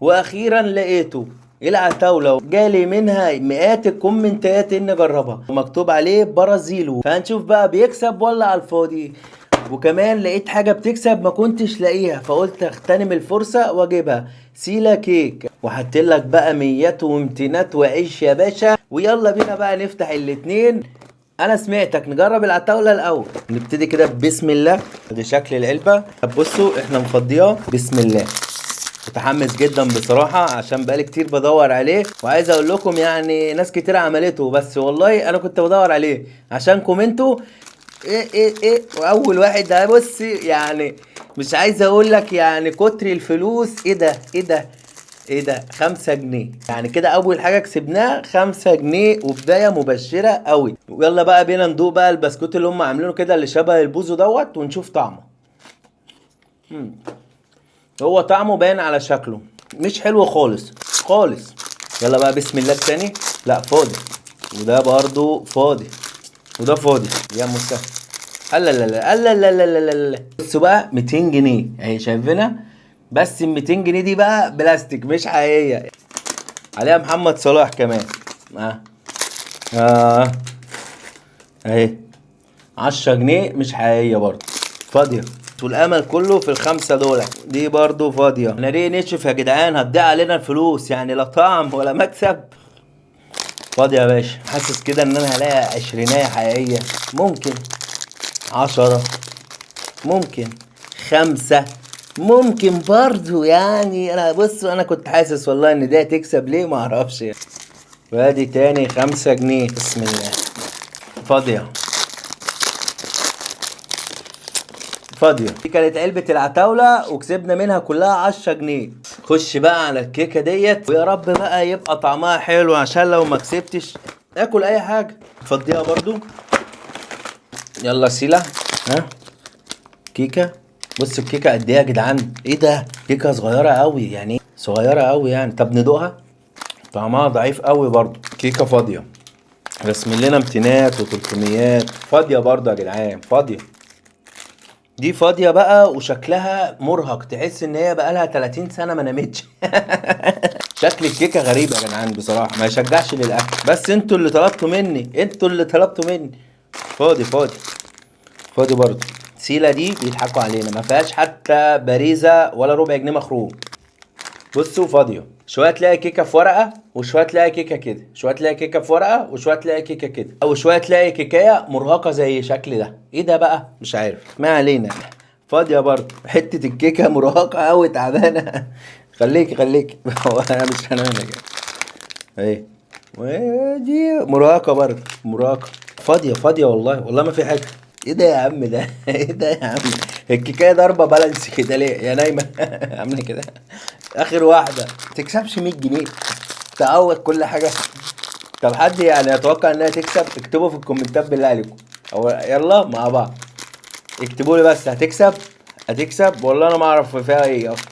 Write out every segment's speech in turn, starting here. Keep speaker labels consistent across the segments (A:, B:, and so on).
A: واخيرا لقيته العتاولة، جالي منها مئات الكومنتات ان اجربها ومكتوب عليه برازيلو، فهنشوف بقى بيكسب ولا على الفاضي. وكمان لقيت حاجة بتكسب ما كنتش لاقيها، فقلت اغتنم الفرصة واجيبها، سيلا كيك. وحطلك بقى ميات وامتينات وعيش يا باشا، ويلا بينا بقى نفتح الاتنين. انا سمعتك نجرب العتاولة الاول. نبتدي كده بسم الله. دي شكل العلبة. طب بصوا احنا مفضياه بسم الله. متحمس جدا بصراحة عشان بقالي كتير بدور عليه، وعايز اقول لكم يعني ناس كتير عملته، بس والله انا كنت بدور عليه عشانكم انتوا. ايه واول واحد ده بص يعني، مش عايز اقول لك يعني كتر الفلوس. ايه ده 5 جنيه يعني كده، اول حاجة كسبناها 5 جنيه وبداية مبشرة قوي. ويلا بقى بينا ندوق بقى البسكوت اللي هم عاملينه كده اللي شبه البوزو دوت ونشوف طعمه. هو طعمه باين على شكله مش حلو خالص خالص. يلا بقى بسم الله التاني. لا فاضي، وده برضو فاضي، وده فاضي يا مسهل. لا لا لا لا لا لا لا لا لا. بصوا بقى 200 جنيه اهي شايفينها، بس ال 200 جنيه دي بقى بلاستيك مش حقيقية، عليها محمد صلاح كمان. اه اه اهي 10 جنيه مش حقيقية برضه، فاضية. والامل كله في ال5 دول. دي برضو فاضية. انا ليه نشف يا جدعان؟ هتضيع علينا الفلوس يعني، لا طعم ولا مكسب. فاضية يا باشا. حاسس كده ان انا هلاقي 20 حقيقية، ممكن 10، ممكن 5، ممكن برضو يعني. انا بص انا كنت حاسس والله ان ده تكسب ليه معرفش يعني. وادي تاني 5 جنيه بسم الله. فاضية فاضية. دي كانت علبة العتاولة وكسبنا منها كلها 10 جنيه. خش بقى على الكيكة ديت، ويا رب بقى يبقى طعمها حلو عشان لو ما كسبتش اكل اي حاجة. فضيها برضو. يلا سيلا. ها كيكة. بص الكيكة قد ايه يا جدعان؟ ايه ده؟ كيكة صغيرة قوي يعني، صغيرة قوي يعني. طب ندوقها. طعمها ضعيف قوي برضو. كيكة فاضية، رسم لنا 200 و300. فاضية برضو يا جدعان، فاضية. دي فاضية بقى وشكلها مرهق، تحس ان هي بقالها 30 سنة ما نامتش. شكل الكيكة غريب يا جدعان بصراحة، ما يشجعش للأكل، بس انتوا اللي طلبتوا مني، انتوا اللي طلبتوا مني. فاضي فاضي فاضي برضه. سيلا دي بيضحكوا علينا، ما فيهاش حتى باريزة ولا ربع جنيه مخروم. بصوا فاضية. شوية تلاقي كيكة في ورقة، وشوية تلاقي كيكة كده، شوية تلاقي كيكة في ورقة، وشوية تلاقي كيكة كده، او شوية تلاقي كيكاية مرهقة زي شكل ده. ايه ده بقى؟ مش عارف، ما علينا. فاضية برضه. حتة الكيكة مرهقة اوي تعبانة. خليك هو انا مش هنام كده. ايه ودي مرهقة برضه، مرهقة. فاضية والله، والله ما في حاجة. ايه ده يا عم ده؟ ايه ده يا عم؟ الكيكاية ضاربة بالانس كده ليه يا نايمة؟ عاملة كده. اخر واحدة تكسبش 100 جنيه، تعوض كل حاجة. طب حد يعني يتوقع انها تكسب؟ اكتبوا في الكومنتات بالله عليكم، او يلا مع بعض اكتبوا لي بس هتكسب والله انا ما اعرف فيها ايه اصلا.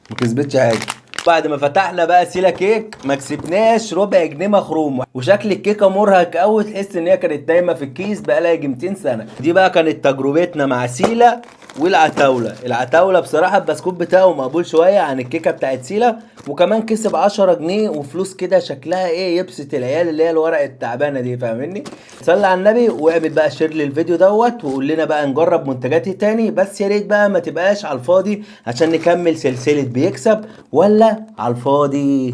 A: ما كسبتش حاجه. بعد ما فتحنا بقى سيلا كيك ما كسبناش ربع جنيه مخروم، وشكل الكيكه مرهق قوي، تحس ان هي كانت نايمه في الكيس بقالها يجي 200 سنه. دي بقى كانت تجربتنا مع سيلا والعتاوله. العتاوله بصراحه البسكوت بتاعه مقبول شويه عن الكيكه بتاعت سيلا، وكمان كسب 10 جنيه وفلوس كده شكلها ايه يبسط العيال اللي هي الورق التعبانه دي، فاهمني؟ صلي على النبي واعمل بقى شير للفيديو دوت، وقول لنا بقى نجرب منتجاتي تاني، بس يا ريت بقى ما تبقاش على الفاضي عشان نكمل سلسله بيكسب ولا على الفاضي.